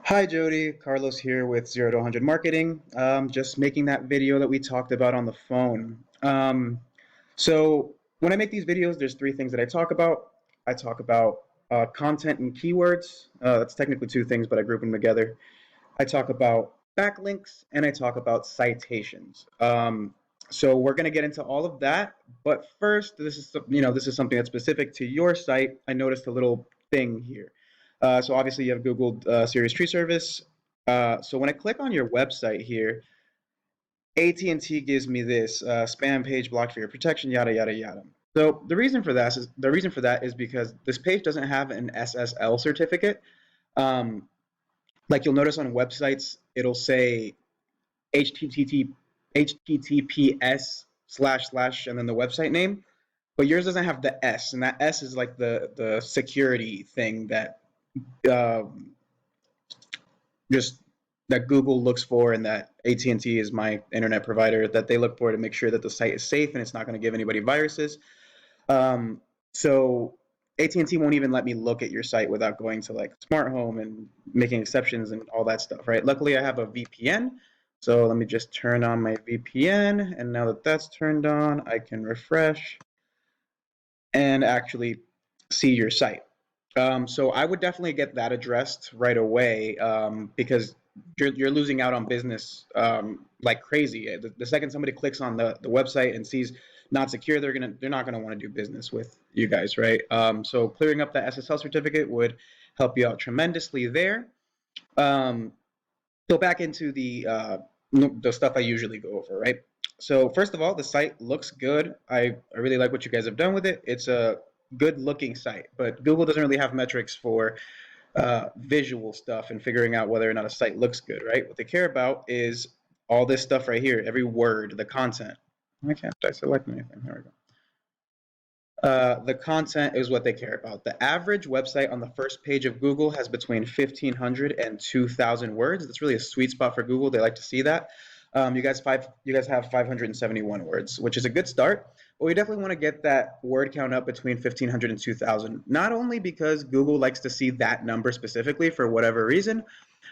Hi Jody, Carlos here with 0 to 100 Marketing. Just making that video that we talked about on the phone. So when I make these videos, there's three things that I talk about. I talk about content and keywords. That's technically two things, but I group them together. I talk about backlinks and I talk about citations. So we're going to get into all of that, but first, this is something that's specific to your site. I noticed a little thing here. So obviously you have Googled Serious Tree Service. So when I click on your website here, AT&T gives me this spam page blocked for your protection, yada yada yada. So the reason for that is because this page doesn't have an SSL certificate. Um, like you'll notice on websites, it'll say HTTPS slash slash and then the website name, but yours doesn't have the S, and that S is like the security thing that um, just that Google looks for, and that AT&T is my internet provider that they look for to make sure that the site is safe and it's not going to give anybody viruses. Um, so AT&T won't even let me look at your site without going to like smart home and making exceptions and all that stuff, right? Luckily, I have a VPN. So let me just turn on my VPN. And now that that's turned on, I can refresh and actually see your site. So I would definitely get that addressed right away because you're losing out on business like crazy. The second somebody clicks on the website and sees not secure, they're not gonna want to do business with you guys, right? So clearing up that SSL certificate would help you out tremendously there. Um, so back into the stuff I usually go over, right? So first of all, the site looks good. I really like what you guys have done with it. It's a good looking site, but Google doesn't really have metrics for visual stuff and figuring out whether or not a site looks good, right? What they care about is all this stuff right here, every word, the content. Why can't I select anything? There we go. The content is what they care about. The average website on the first page of Google has between 1,500 and 2,000 words. That's really a sweet spot for Google. They like to see that. You guys have 571 words, which is a good start. But we definitely want to get that word count up between 1,500 and 2,000. Not only because Google likes to see that number specifically for whatever reason,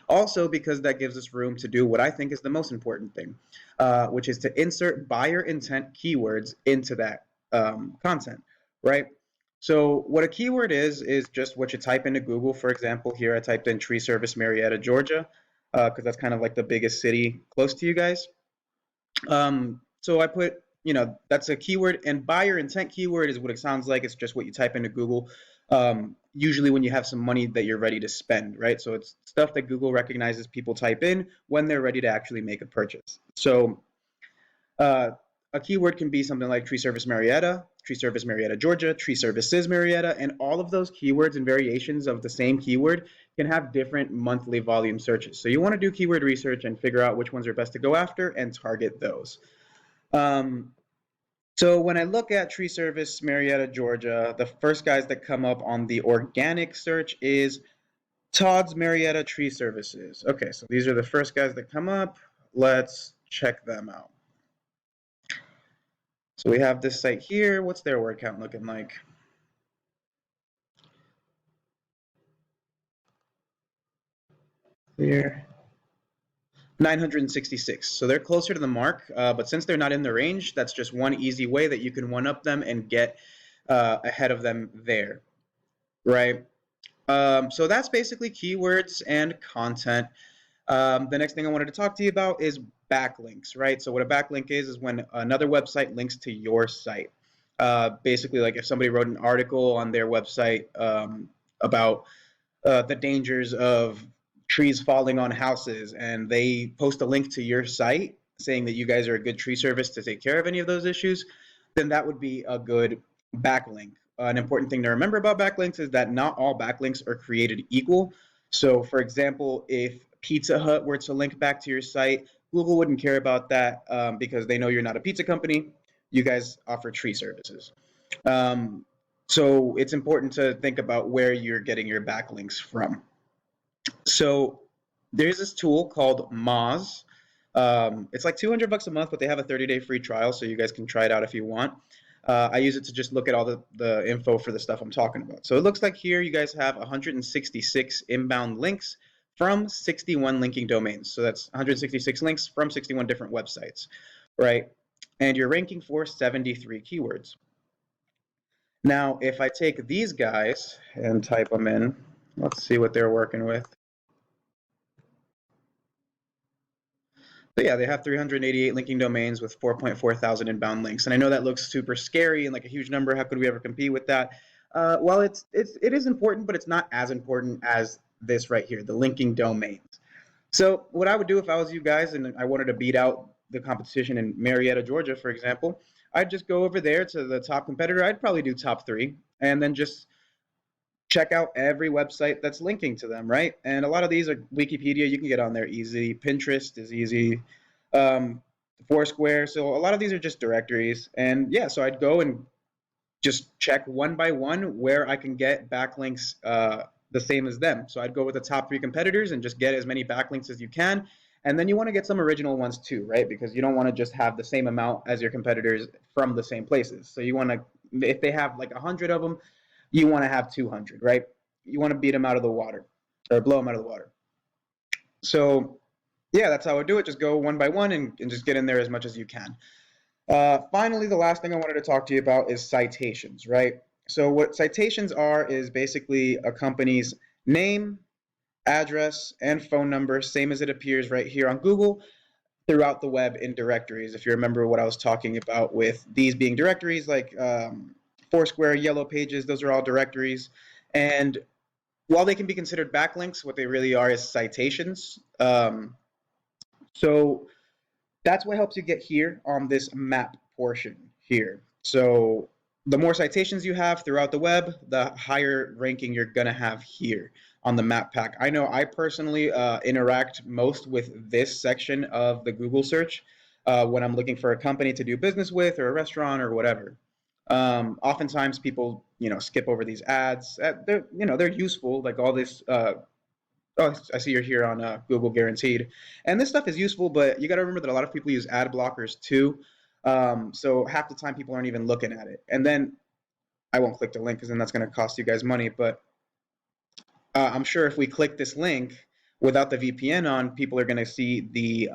also because that gives us room to do what I think is the most important thing, which is to insert buyer intent keywords into that content, right? So what a keyword is just what you type into Google. For example, here I typed in tree service Marietta, Georgia, because that's kind of like the biggest city close to you guys. So I put, that's a keyword, and buyer intent keyword is what it sounds like. It's just what you type into Google. Usually when you have some money that you're ready to spend, right? So it's stuff that Google recognizes people type in when they're ready to actually make a purchase. So uh, a keyword can be something like tree service Marietta, Georgia, tree services Marietta, and all of those keywords and variations of the same keyword can have different monthly volume searches. So you want to do keyword research and figure out which ones are best to go after and target those. Um, so when I look at tree service Marietta, Georgia, the first guys that come up on the organic search is Todd's Marietta Tree Services. Okay, so these are the first guys that come up. Let's check them out. So we have this site here. What's their word count looking like? Here. 966. So they're closer to the mark, but since they're not in the range, that's just one easy way that you can one-up them and get ahead of them there, right? So that's basically keywords and content. The next thing I wanted to talk to you about is backlinks, right? So what a backlink is when another website links to your site. Basically, like if somebody wrote an article on their website about the dangers of trees falling on houses, and they post a link to your site saying that you guys are a good tree service to take care of any of those issues, then that would be a good backlink. An important thing to remember about backlinks is that not all backlinks are created equal. So, for example, if Pizza Hut were to link back to your site, Google wouldn't care about that because they know you're not a pizza company. You guys offer tree services. Um, so it's important to think about where you're getting your backlinks from. So there's this tool called Moz. It's like 200 bucks a month, but they have a 30-day free trial, so you guys can try it out if you want. I use it to just look at all the info for the stuff I'm talking about. So it looks like here you guys have 166 inbound links from 61 linking domains. So that's 166 links from 61 different websites, right? And you're ranking for 73 keywords. Now, if I take these guys and type them in, let's see what they're working with. So yeah, they have 388 linking domains with 4.4 thousand inbound links. And I know that looks super scary and like a huge number. How could we ever compete with that? Well, it is important, but it's not as important as this right here, the linking domains. So what I would do if I was you guys and I wanted to beat out the competition in Marietta, Georgia, for example, I'd just go over there to the top competitor. I'd probably do top 3 and then just check out every website that's linking to them, right? And a lot of these are Wikipedia. You can get on there easy. Pinterest is easy. Um, Foursquare. So a lot of these are just directories. And yeah, so I'd go and just check one by one where I can get backlinks the same as them. So I'd go with the top 3 competitors and just get as many backlinks as you can. And then you want to get some original ones too, right? Because you don't want to just have the same amount as your competitors from the same places. So you want to, if they have like 100 of them, you want to have 200, right? You want to beat them out of the water or blow them out of the water. So yeah, that's how I do it. Just go one by one and just get in there as much as you can. Finally, the last thing I wanted to talk to you about is citations, right? So what citations are is basically a company's name, address, and phone number, same as it appears right here on Google, throughout the web in directories. If you remember what I was talking about with these being directories, like Foursquare, Yellow Pages, those are all directories. And while they can be considered backlinks, what they really are is citations. So that's what helps you get here on this map portion here. So the more citations you have throughout the web, the higher ranking you're going to have here on the map pack. I know I personally interact most with this section of the Google search when I'm looking for a company to do business with or a restaurant or whatever. Oftentimes people, skip over these ads. They're useful, like all this. Oh, I see you're here on Google Guaranteed. And this stuff is useful, but you got to remember that a lot of people use ad blockers too. So half the time people aren't even looking at it. And then I won't click the link because then that's going to cost you guys money. But I'm sure if we click this link without the VPN on, people are going to see the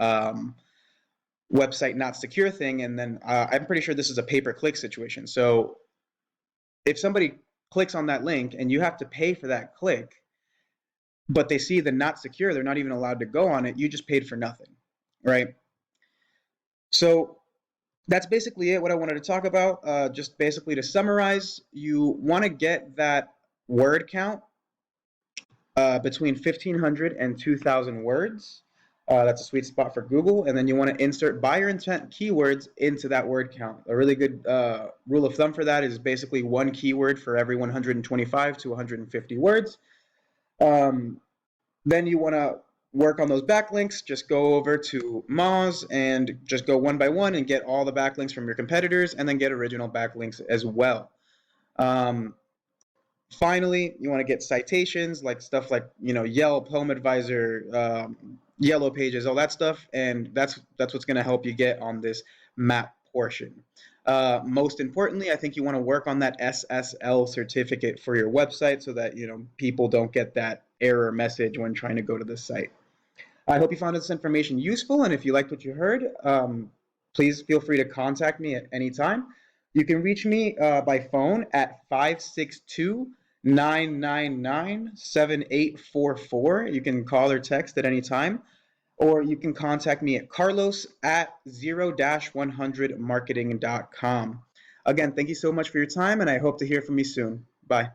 website not secure thing. And then I'm pretty sure this is a pay-per-click situation. So if somebody clicks on that link and you have to pay for that click, but they see the not secure, they're not even allowed to go on it, you just paid for nothing, right? So that's basically it, what I wanted to talk about. Just basically to summarize, you want to get that word count between 1,500 and 2,000 words. That's a sweet spot for Google. And then you want to insert buyer intent keywords into that word count. A really good rule of thumb for that is basically one keyword for every 125 to 150 words. Then you want to work on those backlinks. Just go over to Moz and just go one by one and get all the backlinks from your competitors and then get original backlinks as well. Finally, you want to get citations, like stuff like Yelp, HomeAdvisor, Yellow Pages, all that stuff, and that's what's going to help you get on this map portion. Most importantly, I think you want to work on that SSL certificate for your website so that people don't get that error message when trying to go to the site. I hope you found this information useful, and if you liked what you heard, please feel free to contact me at any time. You can reach me by phone at 562-999-7844. You can call or text at any time. Or you can contact me at carlos@0-100marketing.com. Again, thank you so much for your time, and I hope to hear from you soon. Bye.